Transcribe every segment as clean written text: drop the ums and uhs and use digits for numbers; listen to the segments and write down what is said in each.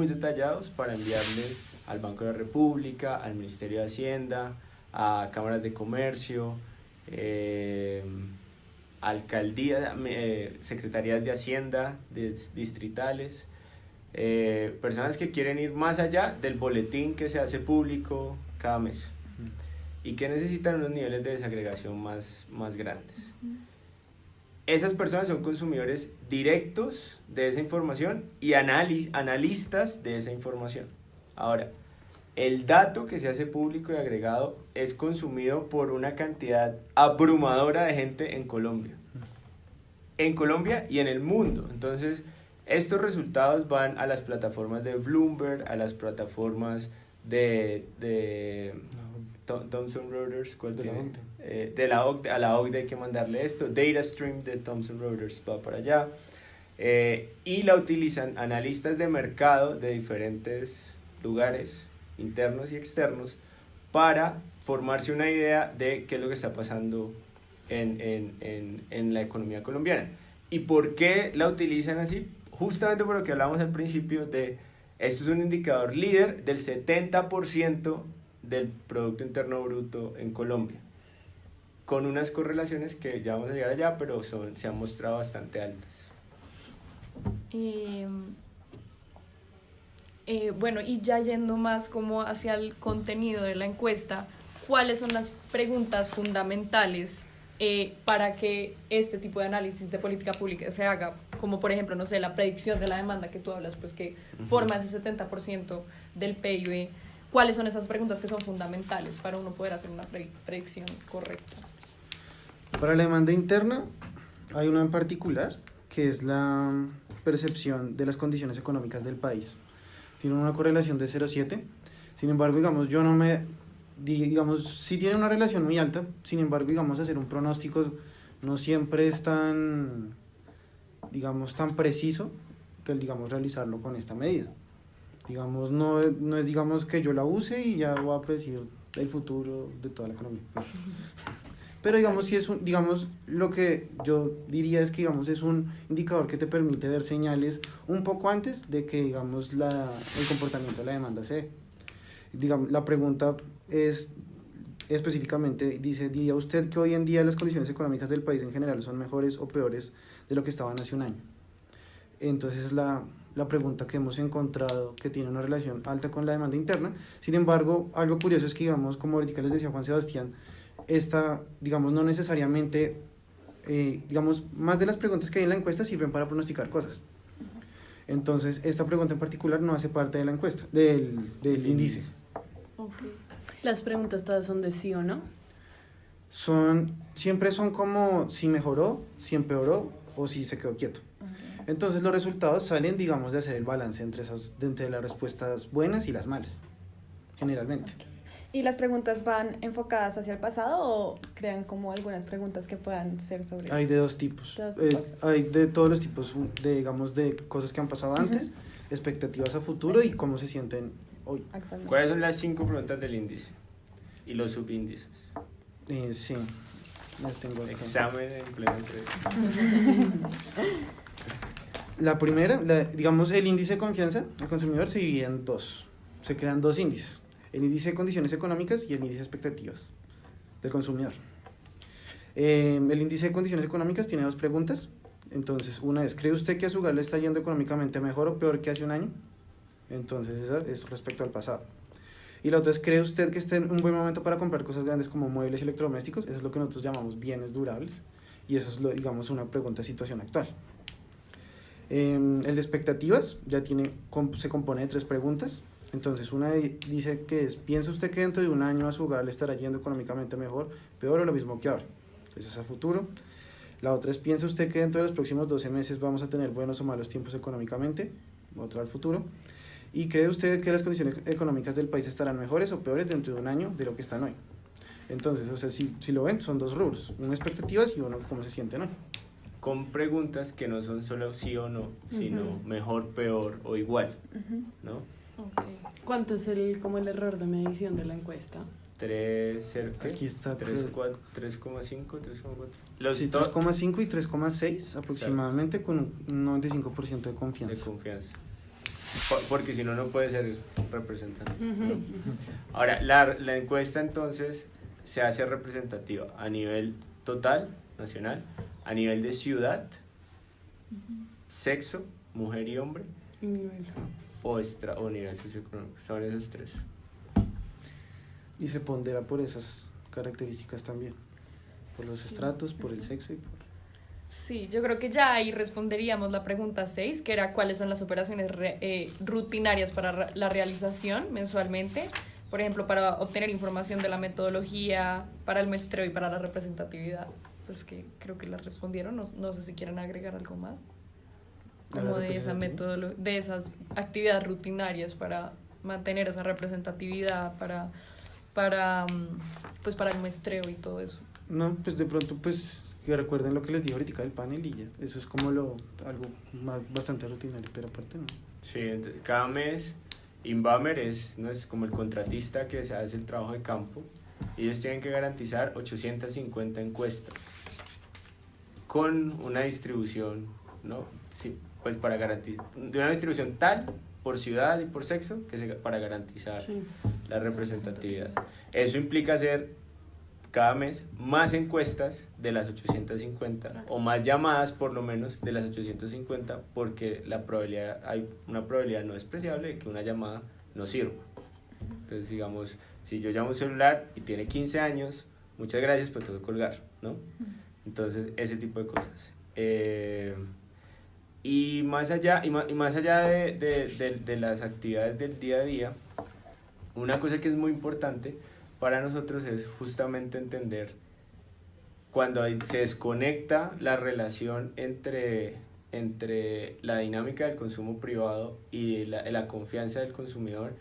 muy detallados para enviarles al Banco de la República, al Ministerio de Hacienda, a cámaras de comercio, alcaldías, secretarías de Hacienda distritales, personas que quieren ir más allá del boletín que se hace público cada mes y que necesitan unos niveles de desagregación más grandes. Esas personas son consumidores directos de esa información y analistas de esa información. Ahora, el dato que se hace público y agregado es consumido por una cantidad abrumadora de gente en Colombia. En Colombia y en el mundo. Entonces, estos resultados van a las plataformas de Bloomberg, a las plataformas de Thomson Reuters, ¿cuál tiene? De la OCDE, a la OCDE hay que mandarle esto, DataStream de Thomson Reuters va para allá, y la utilizan analistas de mercado de diferentes lugares, internos y externos, para formarse una idea de qué es lo que está pasando en la economía colombiana. ¿Y por qué la utilizan así? Justamente por lo que hablamos al principio de, esto es un indicador líder del 70% del Producto Interno Bruto en Colombia, con unas correlaciones que ya vamos a llegar allá, pero se han mostrado bastante altas. Bueno, y ya yendo más como hacia el contenido de la encuesta, ¿cuáles son las preguntas fundamentales para que este tipo de análisis de política pública se haga? Como por ejemplo, no sé, la predicción de la demanda que tú hablas, pues que forma ese 70% del PIB. ¿Cuáles son esas preguntas que son fundamentales para uno poder hacer una predicción correcta? Para la demanda interna hay una en particular, que es la percepción de las condiciones económicas del país. Tiene una correlación de 0,7. Sin embargo, digamos, sí tiene una relación muy alta. Sin embargo, digamos, hacer un pronóstico no siempre es tan preciso, digamos, realizarlo con esta medida. Digamos, no es digamos que yo la use y ya voy a predecir el futuro de toda la economía. Pero digamos, si es lo que yo diría es que digamos es un indicador que te permite ver señales un poco antes de que digamos el comportamiento de la demanda se dé. Digamos, la pregunta es específicamente, diría usted que hoy en día las condiciones económicas del país en general son mejores o peores de lo que estaban hace un año. Entonces es la pregunta que hemos encontrado que tiene una relación alta con la demanda interna. Sin embargo, algo curioso es que, digamos, como ahorita les decía Juan Sebastián, digamos, no necesariamente, digamos, más de las preguntas que hay en la encuesta sirven para pronosticar cosas. Entonces, esta pregunta en particular no hace parte de la encuesta, del índice. Okay. Las preguntas todas son de sí o no. Siempre son como si mejoró, si empeoró o si se quedó quieto. Entonces los resultados salen, digamos, de hacer el balance entre las respuestas buenas y las malas, generalmente. Okay. ¿Y las preguntas van enfocadas hacia el pasado o crean como algunas preguntas que puedan ser sobre...? Hay de dos tipos. Hay de todos los tipos, digamos, de cosas que han pasado antes, expectativas a futuro y cómo se sienten hoy. ¿Cuáles son las 5 preguntas del índice y los subíndices? Sí, las tengo acá. Examen en pleno La primera, digamos, el índice de confianza del consumidor se divide en dos. Se crean dos índices: el índice de condiciones económicas y el índice de expectativas del consumidor. El índice de condiciones económicas tiene dos preguntas. Entonces, una es, ¿cree usted que a su hogar le está yendo económicamente mejor o peor que hace un año? Entonces, esa es respecto al pasado. Y la otra es, ¿cree usted que está en un buen momento para comprar cosas grandes como muebles y electrodomésticos? Eso es lo que nosotros llamamos bienes durables. Y eso es, digamos, una pregunta de situación actual. El de expectativas se compone de 3 preguntas. Entonces, una dice que es, ¿piensa usted que dentro de un año a su hogar le estará yendo económicamente mejor, peor o lo mismo que ahora? Entonces, es a futuro. La otra es, ¿piensa usted que dentro de los próximos 12 meses vamos a tener buenos o malos tiempos económicamente? Otra al futuro. ¿Y cree usted que las condiciones económicas del país estarán mejores o peores dentro de un año de lo que están hoy? Entonces, o sea, si lo ven, son 2 rubros, una expectativas y uno cómo se sienten hoy. Con preguntas que no son solo sí o no, sino mejor, peor o igual, ¿no? Okay. ¿Cuánto es el error de medición de la encuesta? 3, aquí está 3,5, 3,4. Sí, 3,5 y 3,6 aproximadamente, exacto, con un 95% de confianza. porque si no, no puede ser representante. Ujú, ujú. Ahora, la encuesta entonces se hace representativa a nivel total, nacional, a nivel de ciudad, sexo, mujer y hombre, Y nivel. o nivel socioeconómico. Son esos tres. Y se pondera por esas características también, por los estratos, por el sexo y por... Sí, yo creo que ya ahí responderíamos la pregunta 6, que era cuáles son las operaciones rutinarias para la realización mensualmente, por ejemplo, para obtener información de la metodología, para el muestreo y para la representatividad. Pues que creo que la respondieron, no sé si quieren agregar algo más, como de esa de esas actividades rutinarias para mantener esa representatividad, pues para el muestreo y todo eso. No, pues de pronto, pues que recuerden lo que les dije ahorita del panel y ya. Eso es como algo bastante rutinario, pero aparte no. Sí, entonces, cada mes Inbamer no es como el contratista que se hace el trabajo de campo. Y ellos tienen que garantizar 850 encuestas con una distribución, ¿no? Sí, pues para garantizar, de una distribución tal por ciudad y por sexo para garantizar Sí. la representatividad. Eso implica hacer cada mes más encuestas de las 850 o más llamadas por lo menos de las 850 porque hay una probabilidad no despreciable de que una llamada no sirva. Entonces digamos, si yo llamo a un celular y tiene 15 años, muchas gracias, pero tengo que colgar, ¿no? Entonces ese tipo de cosas. Y más allá de las actividades del día a día, una cosa que es muy importante para nosotros es justamente entender cuando se desconecta la relación entre la dinámica del consumo privado y la confianza del consumidor,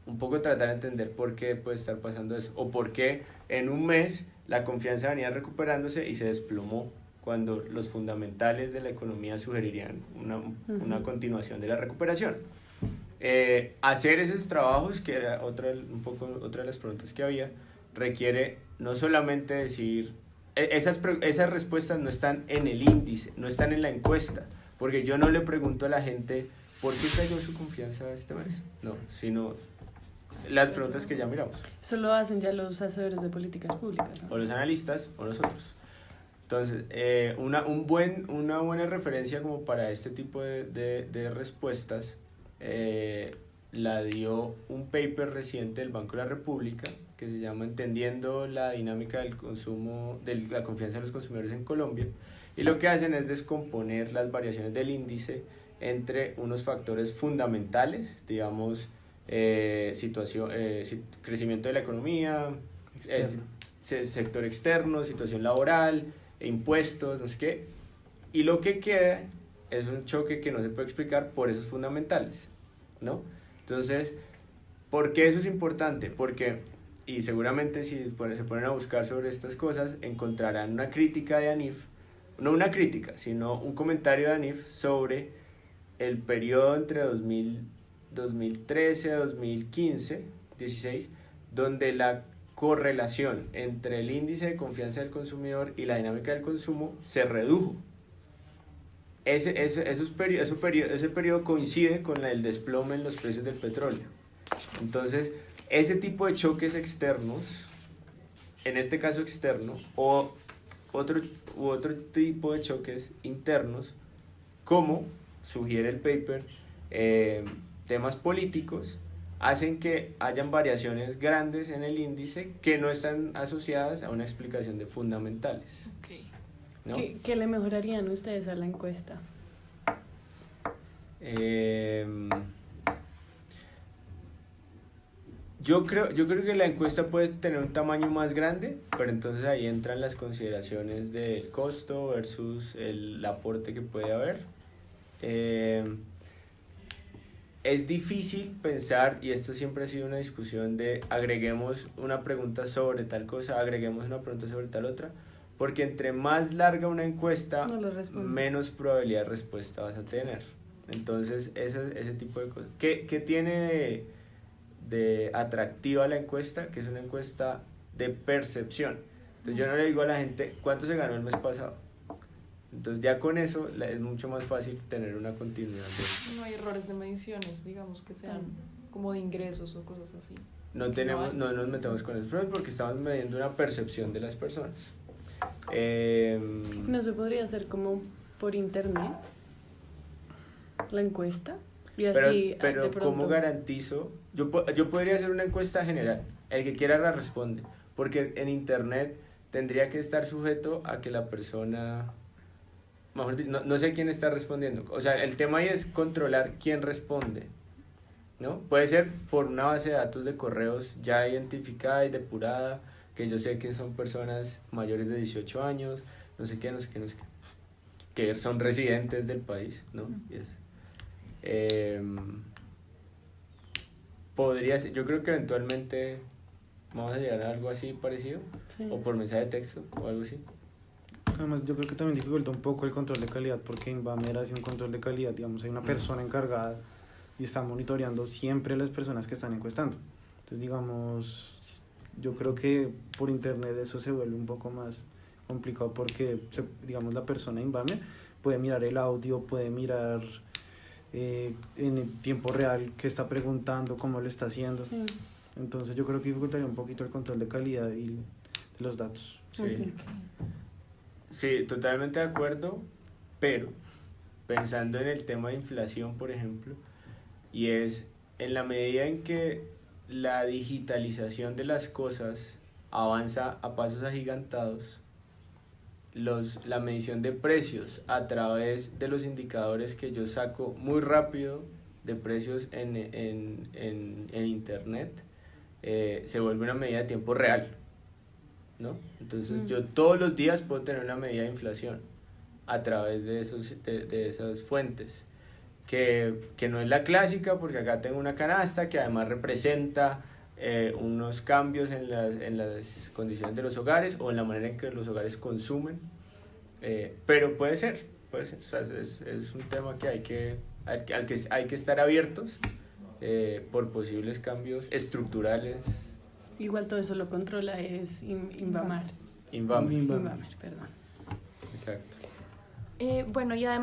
un poco tratar de entender por qué puede estar pasando eso, o por qué en un mes la confianza venía recuperándose y se desplomó, cuando los fundamentales de la economía sugerirían una continuación de la recuperación. Hacer esos trabajos, que era otra de las preguntas que había, requiere no solamente decir, esas respuestas no están en el índice, no están en la encuesta, porque yo no le pregunto a la gente ¿por qué cayó su confianza este mes? No, sino las preguntas que ya miramos. Eso lo hacen ya los hacedores de políticas públicas, ¿no? O los analistas o nosotros. Entonces, una buena referencia como para este tipo de respuestas la dio un paper reciente del Banco de la República que se llama Entendiendo la dinámica del consumo, de la confianza de los consumidores en Colombia, y lo que hacen es descomponer las variaciones del índice entre unos factores fundamentales, digamos, crecimiento de la economía, sector externo, situación laboral, impuestos, no sé qué, y lo que queda es un choque que no se puede explicar por esos fundamentales, ¿no? Entonces, ¿por qué eso es importante? Porque, y seguramente si se ponen a buscar sobre estas cosas, encontrarán una crítica de ANIF, no una crítica, sino un comentario de ANIF sobre el periodo entre 2013 a 2015, 16, donde la correlación entre el índice de confianza del consumidor y la dinámica del consumo se redujo. Ese periodo coincide con el desplome en los precios del petróleo. Entonces, ese tipo de choques externos, en este caso externo, o otro tipo de choques internos, como sugiere el paper, temas políticos, hacen que hayan variaciones grandes en el índice que no están asociadas a una explicación de fundamentales. Okay. ¿No? ¿Qué le mejorarían ustedes a la encuesta? Yo creo que la encuesta puede tener un tamaño más grande, pero entonces ahí entran las consideraciones del costo versus el aporte que puede haber. Es difícil pensar, y esto siempre ha sido una discusión de agreguemos una pregunta sobre tal cosa, agreguemos una pregunta sobre tal otra, porque entre más larga una encuesta, menos probabilidad de respuesta vas a tener. Entonces, ese tipo de cosas. ¿Qué tiene de atractiva la encuesta? Que es una encuesta de percepción. Entonces, yo no le digo a la gente, ¿cuánto se ganó el mes pasado? Entonces ya con eso es mucho más fácil tener una continuidad. No hay errores de mediciones, digamos, que sean como de ingresos o cosas así. No nos metemos con esos problemas porque estamos midiendo una percepción de las personas. ¿No se podría hacer como por internet la encuesta? Y así, pero de pronto... ¿cómo garantizo? Yo podría hacer una encuesta general, el que quiera la responde, porque en internet tendría que estar sujeto a que la persona, mejor dicho, no sé quién está respondiendo, o sea, el tema ahí es controlar quién responde, ¿no? Puede ser por una base de datos de correos ya identificada y depurada, que yo sé que son personas mayores de 18 años, no sé qué, que son residentes del país, ¿no? Y es, podría ser, yo creo que eventualmente vamos a llegar a algo así parecido, Sí. o por mensaje de texto o algo así. Además, yo creo que también dificulta un poco el control de calidad, porque Invamer hace un control de calidad, digamos, hay una persona encargada y está monitoreando siempre las personas que están encuestando. Entonces, digamos, yo creo que por internet eso se vuelve un poco más complicado porque, digamos, la persona Invamer puede mirar el audio, puede mirar en el tiempo real qué está preguntando, cómo lo está haciendo. Sí. Entonces, yo creo que dificultaría un poquito el control de calidad y de los datos. Sí. Ok. Sí, totalmente de acuerdo, pero pensando en el tema de inflación, por ejemplo, y es en la medida en que la digitalización de las cosas avanza a pasos agigantados, la medición de precios a través de los indicadores que yo saco muy rápido de precios en internet, se vuelve una medida de tiempo real, ¿no? Entonces yo todos los días puedo tener una medida de inflación a través de esas fuentes, que no es la clásica porque acá tengo una canasta que además representa unos cambios en las condiciones de los hogares o en la manera en que los hogares consumen, pero puede ser, o sea, es un tema que al que hay que estar abiertos por posibles cambios estructurales. Igual todo eso lo controla es Invamer. Invamer. Invamer, perdón. Exacto. Bueno, y además